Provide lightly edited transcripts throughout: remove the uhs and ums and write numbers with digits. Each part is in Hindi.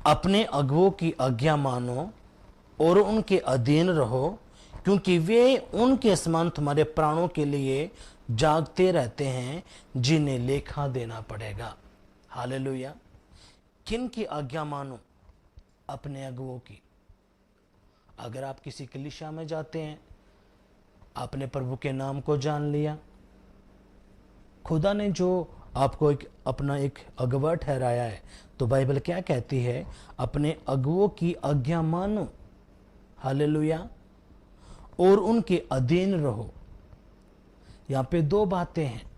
अपने अगुवों की आज्ञा मानो और उनके अधीन रहो, क्योंकि वे उनके समान तुम्हारे प्राणों के लिए जागते रहते हैं, जिन्हें लेखा देना पड़ेगा। हालेलुया। किन की आज्ञा मानो? अपने अगुवों की। अगर आप किसी कलीसिया में जाते हैं, आपने प्रभु के नाम को जान लिया, खुदा ने जो आपको अपना एक अगुवा ठहराया है, तो बाइबल क्या कहती है? अपने अगुवों की आज्ञा मानो। हालेलुया। और उनके अधीन रहो। यहां पे दो बातें हैं।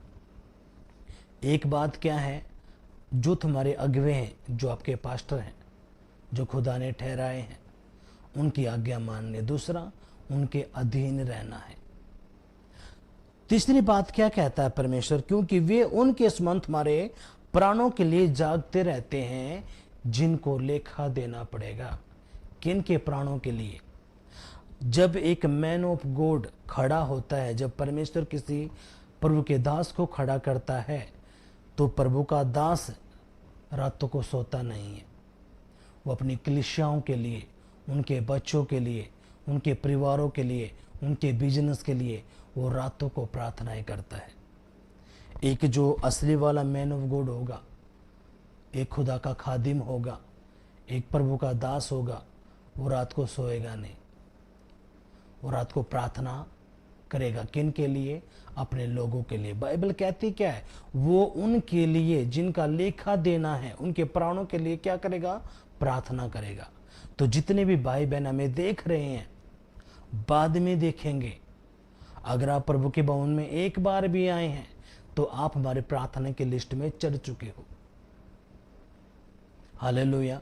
एक बात क्या है? जो तुम्हारे अगुवे हैं, जो आपके पास्टर हैं, जो खुदा ने ठहराए हैं, उनकी आज्ञा मानने। दूसरा, उनके अधीन रहना है। तीसरी बात क्या कहता है परमेश्वर? क्योंकि वे उनके समान तुम्हारे प्राणों के लिए जागते रहते हैं, जिनको लेखा देना पड़ेगा। किन के प्राणों के लिए? जब एक मैन ऑफ गॉड खड़ा होता है, जब परमेश्वर किसी प्रभु के दास को खड़ा करता है, तो प्रभु का दास रातों को सोता नहीं है। वो अपनी कलीसियाओं के लिए, उनके बच्चों के लिए, उनके परिवारों के लिए, उनके बिजनेस के लिए वो रातों को प्रार्थनाएं करता है। एक जो असली वाला मैन ऑफ गॉड होगा, एक खुदा का खादिम होगा, एक प्रभु का दास होगा, वो रात को सोएगा नहीं। वो रात को प्रार्थना करेगा। किन के लिए? अपने लोगों के लिए। बाइबल कहती क्या है? वो उनके लिए जिनका लेखा देना है, उनके प्राणों के लिए क्या करेगा? प्रार्थना करेगा। तो जितने भी भाई बहन हमें देख रहे हैं, बाद में देखेंगे, अगर आप प्रभु के भवन में एक बार भी आए हैं, तो आप हमारे प्रार्थना की लिस्ट में चढ़ चुके हो। हालेलुया।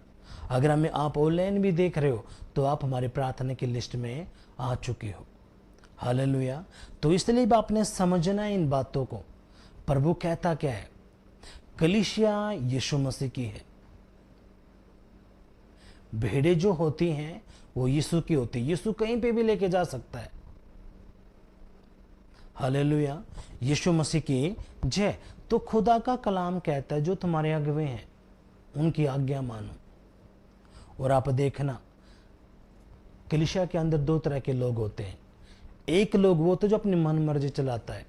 अगर हमें आप ऑनलाइन भी देख रहे हो, तो आप हमारे प्रार्थना की लिस्ट में आ चुके हो। हालेलुया। तो इसलिए भी आपने समझना है इन बातों को। प्रभु कहता क्या है? कलीसिया यीशु मसीह की है। भेड़ें जो होती हैं वो यीशु की होती है। यीशु कहीं पे भी लेके जा सकता है। हालेलुया। यीशु मसीह की जय। तो खुदा का कलाम कहता है, जो तुम्हारे अगुवे हैं उनकी आज्ञा मानो। और आप देखना, कलीसिया के अंदर दो तरह के लोग होते हैं। एक लोग वो होते जो अपनी मन मर्जी चलाता है,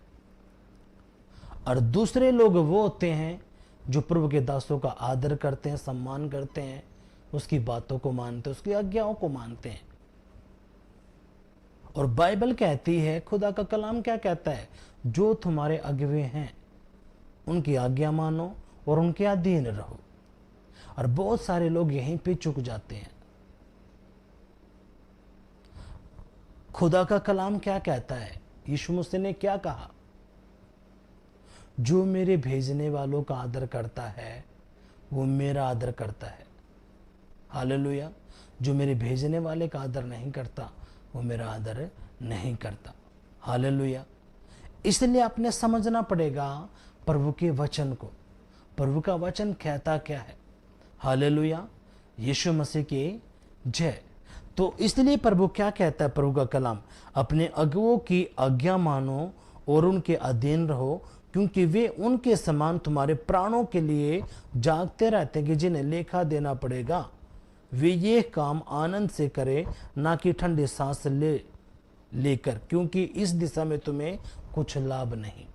और दूसरे लोग वो होते हैं जो प्रभु के दासों का आदर करते हैं, सम्मान करते हैं, उसकी बातों को मानते हैं, उसकी आज्ञाओं को मानते हैं। और बाइबल कहती है, खुदा का कलाम क्या कहता है? जो तुम्हारे अगुवे हैं उनकी आज्ञा मानो और उनके अधीन रहो। और बहुत सारे लोग यहीं पे चुक जाते हैं। खुदा का कलाम क्या कहता है? यीशु मसीह ने क्या कहा? जो मेरे भेजने वालों का आदर करता है वो मेरा आदर करता है। हालेलुया। जो मेरे भेजने वाले का आदर नहीं करता वो मेरा आदर नहीं करता। हालेलुया। इसलिए आपने समझना पड़ेगा प्रभु के वचन को। प्रभु का वचन कहता क्या है? हालेलुया। यीशु मसीह की जय। तो इसलिए प्रभु क्या कहता है? प्रभु का कलाम, अपने अगुवों की आज्ञा मानो और उनके अधीन रहो, क्योंकि वे उनके समान तुम्हारे प्राणों के लिए जागते रहते हैं, कि जिन्हें लेखा देना पड़ेगा। वे ये काम आनंद से करे, ना कि ठंडी सांस लेकर, क्योंकि इस दिशा में तुम्हें कुछ लाभ नहीं।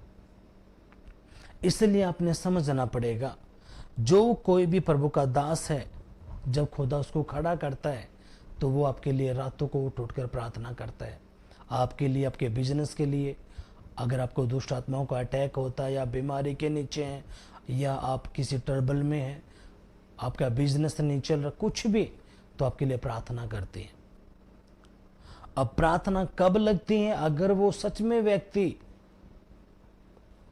इसलिए आपने समझना पड़ेगा, जो कोई भी प्रभु का दास है, जब खुदा उसको खड़ा करता है, तो वो आपके लिए रातों को उठ कर प्रार्थना करता है। आपके लिए, आपके बिजनेस के लिए। अगर आपको दुष्ट आत्माओं का अटैक होता है, या बीमारी के नीचे हैं, या आप किसी ट्रबल में हैं, आपका बिजनेस नहीं चल रहा, कुछ भी, तो आपके लिए प्रार्थना करते हैं। अब प्रार्थना कब लगती है? अगर वो सच में व्यक्ति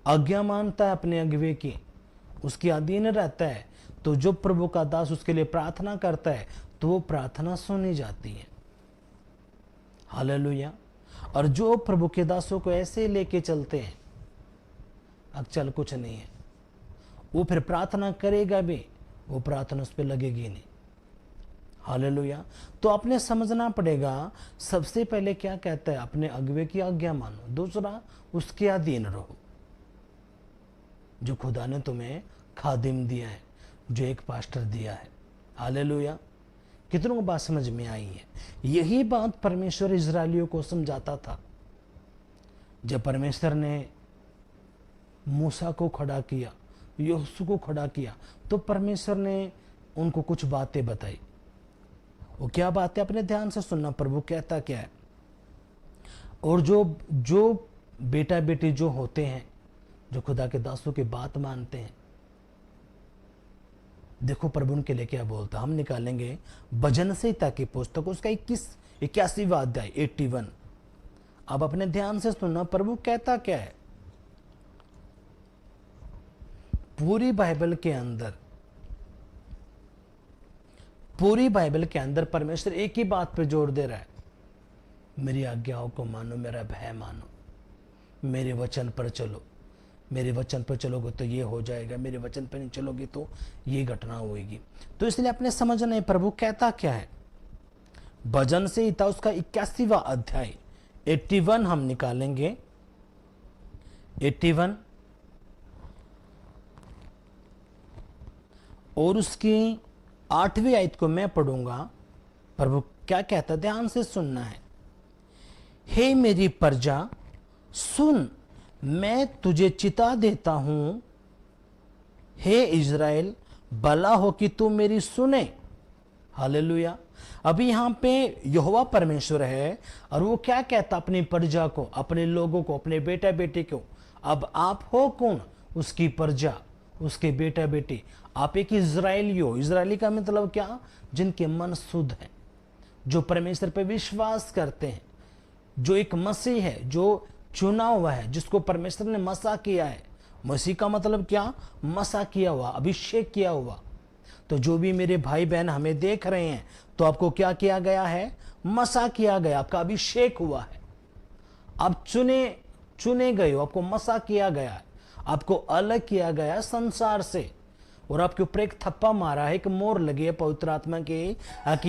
आज्ञा मानता है अपने अगुवे की, उसके अधीन रहता है, तो जो प्रभु का दास उसके लिए प्रार्थना करता है, तो वो प्रार्थना सुनी जाती है। हालेलुया। और जो प्रभु के दासों को ऐसे लेके चलते हैं, अब चल कुछ नहीं है, वो फिर प्रार्थना करेगा भी, वो प्रार्थना उस पर लगेगी नहीं। हालेलुया। तो आपने समझना पड़ेगा, सबसे पहले क्या कहता है? अपने अगुवे की आज्ञा मानो। दूसरा, उसके अधीन रहो। जो खुदा ने तुम्हें खादिम दिया है, जो एक पास्टर दिया है, हालेलुया। कितनों को बात समझ में आई है? यही बात परमेश्वर इजरायलियों को समझाता था। जब परमेश्वर ने मूसा को खड़ा किया, यहोशू को खड़ा किया, तो परमेश्वर ने उनको कुछ बातें बताई। वो क्या बातें? अपने ध्यान से सुनना, प्रभु कहता क्या है। और जो बेटा बेटी जो होते हैं, जो खुदा के दासों की बात मानते हैं, देखो प्रभु उनके लिए क्या बोलता। हम निकालेंगे भजन संहिता की पुस्तक, उसका 81वां अध्याय 81। अब अपने ध्यान से सुनना, प्रभु कहता क्या है। पूरी बाइबल के अंदर परमेश्वर एक ही बात पे जोर दे रहा है, मेरी आज्ञाओं को मानो, मेरा भय मानो, मेरे वचन पर चलो। मेरे वचन पर चलोगे तो ये हो जाएगा, मेरे वचन पर नहीं चलोगे तो ये घटना होगी। तो इसलिए अपने समझना है प्रभु कहता क्या है। भजन संहिता उसका 81वां अध्याय 81 हम निकालेंगे। 81 और उसकी 8वीं आयत को मैं पढ़ूंगा। प्रभु क्या कहता, ध्यान से सुनना है। हे मेरी प्रजा सुन, मैं तुझे चिता देता हूं। हे इज़राइल, भला हो कि तू मेरी सुने। हालेलुया। अभी यहां पे यहोवा परमेश्वर है और वो क्या कहता अपनी प्रजा को, अपने लोगों को, अपने बेटा बेटी को। अब आप हो कौन? उसकी प्रजा, उसके बेटा बेटी। आप एक इज़राइली हो। इज़राइली का मतलब क्या? जिनके मन शुद्ध है, जो परमेश्वर पे विश्वास करते हैं, जो एक मसीह है, जो चुना हुआ है, जिसको परमेश्वर ने मसा किया है। मसीह का मतलब क्या? मसा किया हुआ, अभिषेक किया हुआ। तो जो भी मेरे भाई बहन हमें देख रहे हैं, तो आपको क्या किया गया है? मसा किया गया, आपका अभिषेक हुआ है। आप चुने गए हो, आपको मसा किया गया है, आपको अलग किया गया संसार से, और आपके ऊपर एक थप्पा मारा है, एक मोहर लगी है पवित्र आत्मा की